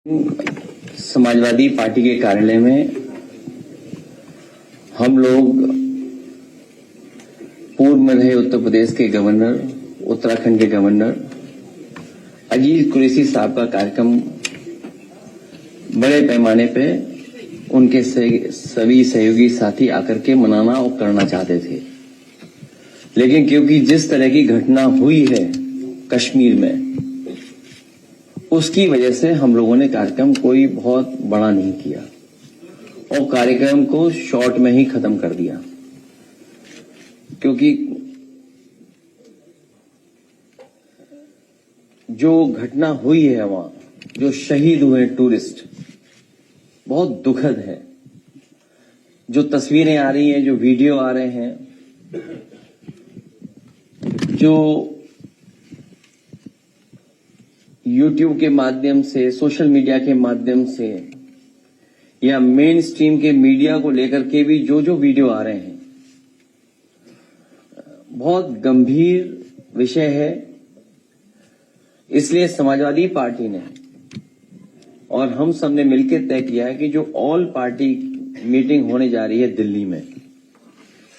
Samajwadi party के कार्यालय में हम लोग पूर्व में रहे उत्तर प्रदेश के गवर्नर, उत्तराखंड के गवर्नर अजीज कुरैशी साहब का कार्यक्रम बड़े पैमाने पे उनके सभी सहयोगी साथी आकर के मनाना और करना चाहते थे, लेकिन क्योंकि जिस तरह की घटना हुई है कश्मीर में, उसकी वजह से हम लोगों ने कार्यक्रम कोई बहुत बड़ा नहीं किया और कार्यक्रम को शॉर्ट में ही खत्म कर दिया। क्योंकि जो घटना हुई है वहां, जो शहीद हुए टूरिस्ट, बहुत दुखद है। जो तस्वीरें आ रही हैं, जो वीडियो आ रहे हैं, जो YouTube के माध्यम से, सोशल मीडिया के माध्यम से या मेन स्ट्रीम के मीडिया को लेकर के भी जो वीडियो आ रहे हैं, बहुत गंभीर विषय है। इसलिए समाजवादी पार्टी ने और हम सब ने मिलकर तय किया है कि जो ऑल पार्टी मीटिंग होने जा रही है दिल्ली में,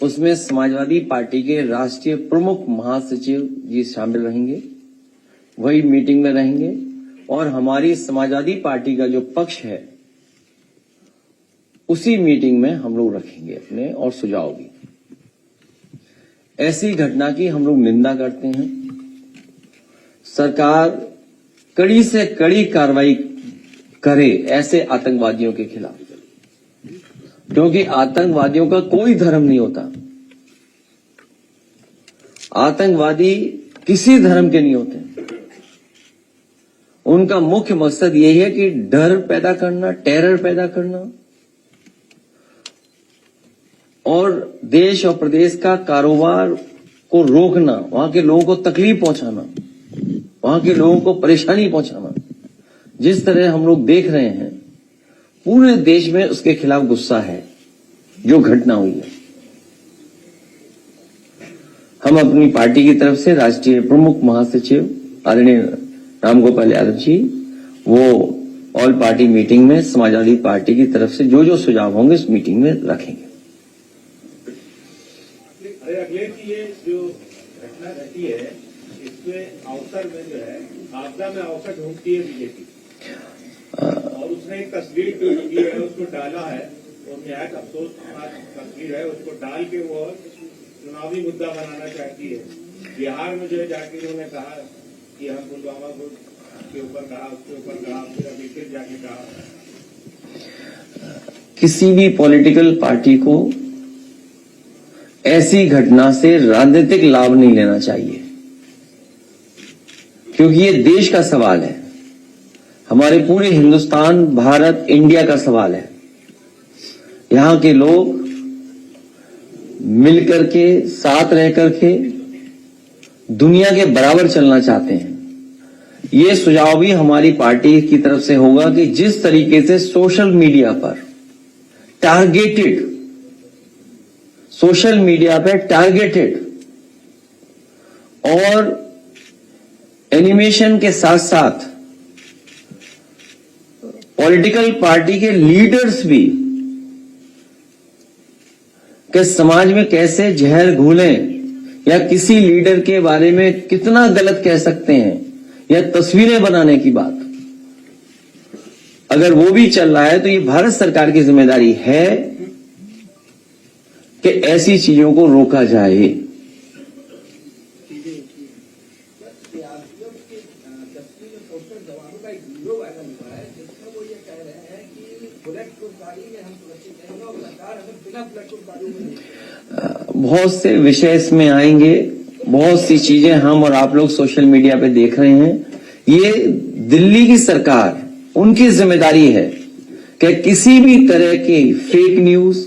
उसमें समाजवादी पार्टी के राष्ट्रीय प्रमुख महासचिव जी शामिल रहेंगे, वही मीटिंग में रहेंगे और हमारी समाजवादी पार्टी का जो पक्ष है उसी मीटिंग में हम लोग रखेंगे अपने और सुझाव भी। ऐसी घटना की हम लोग निंदा करते हैं। सरकार कड़ी से कड़ी कार्रवाई करे ऐसे आतंकवादियों के खिलाफ, क्योंकि आतंकवादियों का कोई धर्म नहीं होता। आतंकवादी किसी धर्म के नहीं होते। उनका मुख्य मकसद यही है कि डर पैदा करना, टेरर पैदा करना और देश और प्रदेश का कारोबार को रोकना, वहां के लोगों को तकलीफ पहुंचाना, वहां के लोगों को परेशानी पहुंचाना। जिस तरह हम लोग देख रहे हैं, पूरे देश में उसके खिलाफ गुस्सा है जो घटना हुई है। हम अपनी पार्टी की तरफ से राष्ट्रीय प्रमुख महासचिव आदरणीय रामगोपाल यादव जी, वो ऑल पार्टी मीटिंग में समाजवादी पार्टी की तरफ से जो सुझाव होंगे इस मीटिंग में रखेंगे। अखिलेश जी, ये जो घटना घटी है, इसमें अवसर में जो है आपदा में अवसर ढूंढती है बीजेपी, और उसने एक तस्वीर ट्वीट की है, उसको डाला है, और निहायत अफसोस तस्वीर है, उसको डाल के वो चुनावी मुद्दा बनाना चाहती है। बिहार में जो है जाके उन्होंने कहा कि हम पुलवामा के ऊपर कहा, उसके ऊपर कहा, फिर अभी फिर जाके कहा। किसी भी पॉलिटिकल पार्टी को ऐसी घटना से राजनीतिक लाभ नहीं लेना चाहिए, क्योंकि ये देश का सवाल है, हमारे पूरे हिंदुस्तान, भारत, इंडिया का सवाल है। यहां के लोग मिलकर के, साथ रह करके दुनिया के बराबर चलना चाहते हैं। ये सुझाव भी हमारी पार्टी की तरफ से होगा कि जिस तरीके से सोशल मीडिया पर टारगेटेड और एनिमेशन के साथ साथ पॉलिटिकल पार्टी के लीडर्स भी कि समाज में कैसे जहर घोलें या किसी लीडर के बारे में कितना गलत कह सकते हैं या तस्वीरें बनाने की बात, अगर वो भी चल रहा है तो ये भारत सरकार की जिम्मेदारी है कि ऐसी चीजों को रोका जाए। बहुत से विषय इसमें आएंगे, बहुत सी चीजें हम और आप लोग सोशल मीडिया पे देख रहे हैं। ये दिल्ली की सरकार, उनकी जिम्मेदारी है कि किसी भी तरह की फेक न्यूज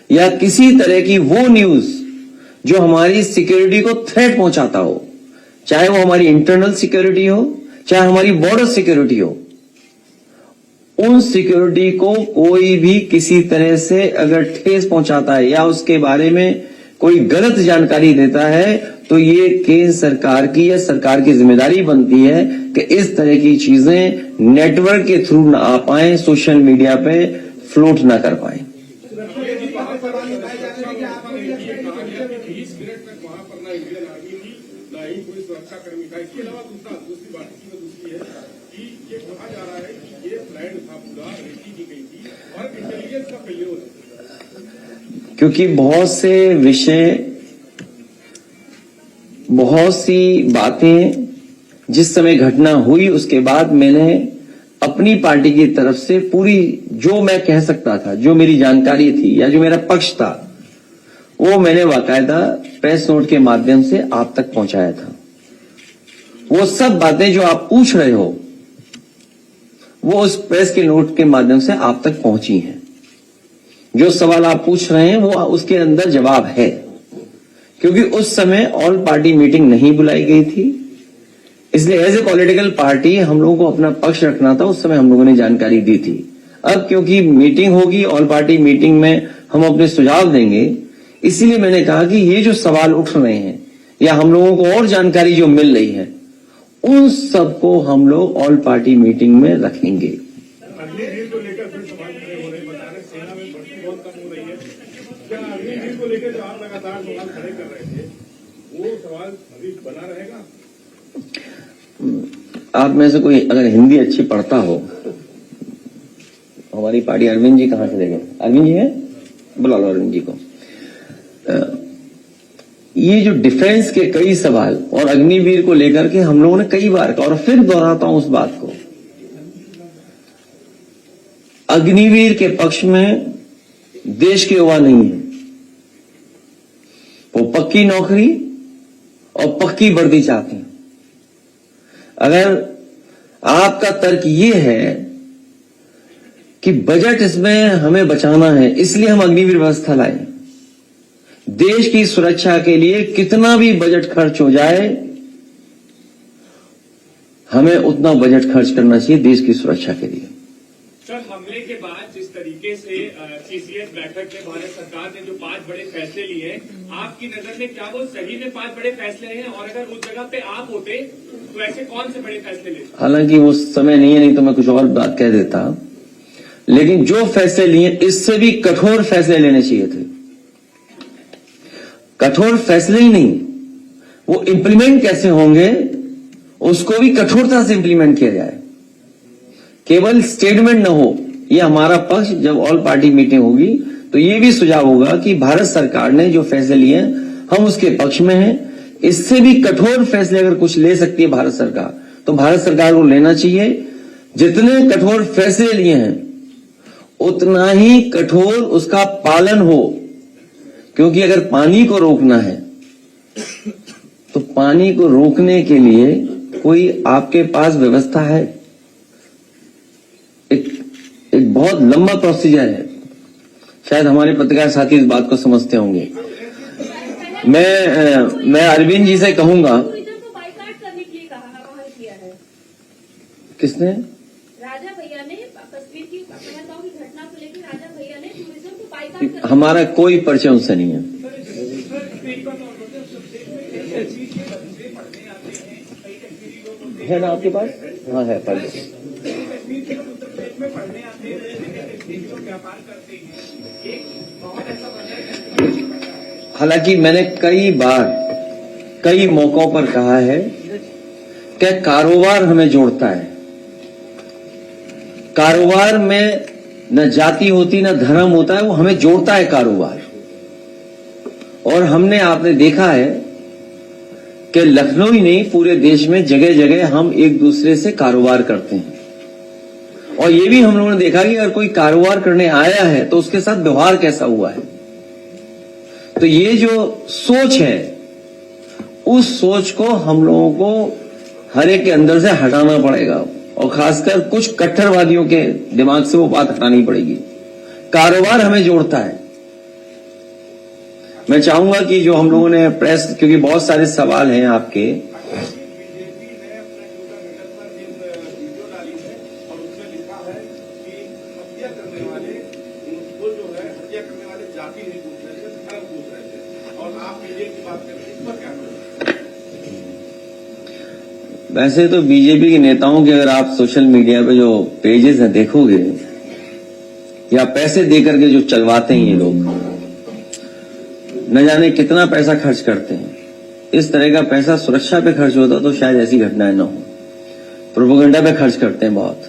या किसी तरह की वो न्यूज जो हमारी सिक्योरिटी को थ्रेट पहुंचाता हो, चाहे वो हमारी इंटरनल सिक्योरिटी हो, चाहे हमारी बॉर्डर सिक्योरिटी हो, उन सिक्योरिटी को कोई भी किसी तरह से अगर ठेस पहुंचाता है या उसके बारे में कोई गलत जानकारी देता है तो ये केंद्र सरकार की या सरकार की जिम्मेदारी बनती है कि इस तरह की चीजें नेटवर्क के थ्रू ना आ पाए, सोशल मीडिया पे फ्लोट ना कर पाए। 20 मिनट तक वहां पर ना इंडियन आर्मी थी ना ही कोई सुरक्षाकर्मी था। इसके अलावा दूसरी बात दूसरी है कि ये कहा जा रहा है कि ये प्लान था, पूरा रेकी की गई थी और इंटेलिजेंस का फेल्योर है। क्योंकि बहुत से विषय, बहुत सी बातें जिस समय घटना हुई उसके बाद मैंने अपनी पार्टी की तरफ से पूरी जो मैं कह सकता था, जो मेरी जानकारी थी या जो मेरा पक्ष था, वो मैंने बाकायदा प्रेस नोट के माध्यम से आप तक पहुंचाया था। वो सब बातें जो आप पूछ रहे हो वो उस प्रेस के नोट के माध्यम से आप तक पहुंची हैं। जो सवाल आप पूछ रहे हैं वो उसके अंदर जवाब है, क्योंकि उस समय ऑल पार्टी मीटिंग नहीं बुलाई गई थी, इसलिए एज ए पॉलिटिकल पार्टी हम लोगों को अपना पक्ष रखना था। उस समय हम लोगों ने जानकारी दी थी। अब क्योंकि मीटिंग होगी, ऑल पार्टी मीटिंग में हम अपने सुझाव देंगे, इसीलिए मैंने कहा कि ये जो सवाल उठ रहे हैं या हम लोगों को और जानकारी जो मिल रही है उन सबको हम लोग ऑल पार्टी मीटिंग में रखेंगे। अग्निवीर को लेकर फिर सवाल खड़े हो रहे हैं, बता रहे सेना में भर्ती बहुत कम हो रही है। क्या अग्निवीर को लेकर जो आप लगातार सवाल खड़े कर रहे थे वो सवाल अभी बना रहेगा? आप में से कोई अगर हिंदी अच्छी पढ़ता हो, हमारी पार्टी, अरविंद जी कहां चले गए? अरविंद जी है, बुला लो अरविंद जी को। ये जो डिफेंस के कई सवाल और अग्निवीर को लेकर के हम लोगों ने कई बार कहा, और फिर दोहराता हूं उस बात को, अग्निवीर के पक्ष में देश के युवा नहीं है। वो पक्की नौकरी और पक्की वर्दी चाहते हैं। अगर आपका तर्क ये है कि बजट इसमें हमें बचाना है इसलिए हम अग्निवीर व्यवस्था लाए, देश की सुरक्षा के लिए कितना भी बजट खर्च हो जाए हमें उतना बजट खर्च करना चाहिए देश की सुरक्षा के लिए। सर, हमले के बाद जिस तरीके से सीसीएस बैठक में भारत सरकार ने जो 5 बड़े फैसले लिए हैं, आपकी नजर में क्या वो सही में 5 बड़े फैसले हैं? और अगर उस जगह पे आप होते तो ऐसे कौन से बड़े फैसले लेते? हालांकि वो समय नहीं है, नहीं तो मैं कुछ और बात कह देता, लेकिन जो फैसले लिए इससे भी कठोर फैसले लेने चाहिए थे। कठोर फैसले ही नहीं, वो इंप्लीमेंट कैसे होंगे उसको भी कठोरता से इंप्लीमेंट किया जाए, केवल स्टेटमेंट न हो। ये हमारा पक्ष जब ऑल पार्टी मीटिंग होगी तो ये भी सुझाव होगा कि भारत सरकार ने जो फैसले लिए हम उसके पक्ष में हैं। इससे भी कठोर फैसले अगर कुछ ले सकती है भारत सरकार तो भारत सरकार को लेना चाहिए। जितने कठोर फैसले लिए हैं उतना ही कठोर उसका पालन हो, क्योंकि अगर पानी को रोकना है तो पानी को रोकने के लिए कोई आपके पास व्यवस्था है, एक बहुत लंबा प्रोसीजर है। शायद हमारे पत्रकार साथी इस बात को समझते होंगे। मैं अरविंद जी से कहूंगा, बाइकाट करने के लिए आह्वान किया है। किसने? राजा भैया ने कश्मीर की पहलगाम की घटना को लेकर राजा भैया ने टूरिज्म को बाइकाट कर, हमारा कोई परिचय उनसे नहीं है। है ना आपके पास? हाँ है, पढ़ लो। हालांकि मैंने कई बार कई मौकों पर कहा है कि कारोबार हमें जोड़ता है। कारोबार में न जाति होती न धर्म होता है, वो हमें जोड़ता है कारोबार। और हमने, आपने देखा है कि लखनऊ ही नहीं पूरे देश में जगह जगह हम एक दूसरे से कारोबार करते हैं। और ये भी हम लोगों ने देखा कि अगर कोई कारोबार करने आया है तो उसके साथ व्यवहार कैसा हुआ है। तो ये जो सोच है उस सोच को हम लोगों को हर एक के अंदर से हटाना पड़ेगा, और खासकर कुछ कट्टरवादियों के दिमाग से वो बात हटानी पड़ेगी। कारोबार हमें जोड़ता है। मैं चाहूंगा कि जो हम लोगों ने प्रेस, क्योंकि बहुत सारे सवाल हैं आपके, बीजेपी ने अपने ट्विटर हैंडल पर एक वीडियो डाली है और उसमें लिखा है कि हत्या करने वाले उनको जो है हत्या करने वाले जाति नहीं पूछ रहे थे, धर्म पूछ रहे थे। और आप बीजेपी की बात कर रहे हैं, इस पर क्या करें? वैसे तो बीजेपी के नेताओं के अगर आप सोशल मीडिया पे जो पेजेस हैं देखोगे, या पैसे देकर के जो चलवाते हैं ये लोग, न जाने कितना पैसा खर्च करते हैं। इस तरह का पैसा सुरक्षा पे खर्च होता तो शायद ऐसी घटनाएं न हो। प्रोपेगेंडा पे खर्च करते हैं बहुत।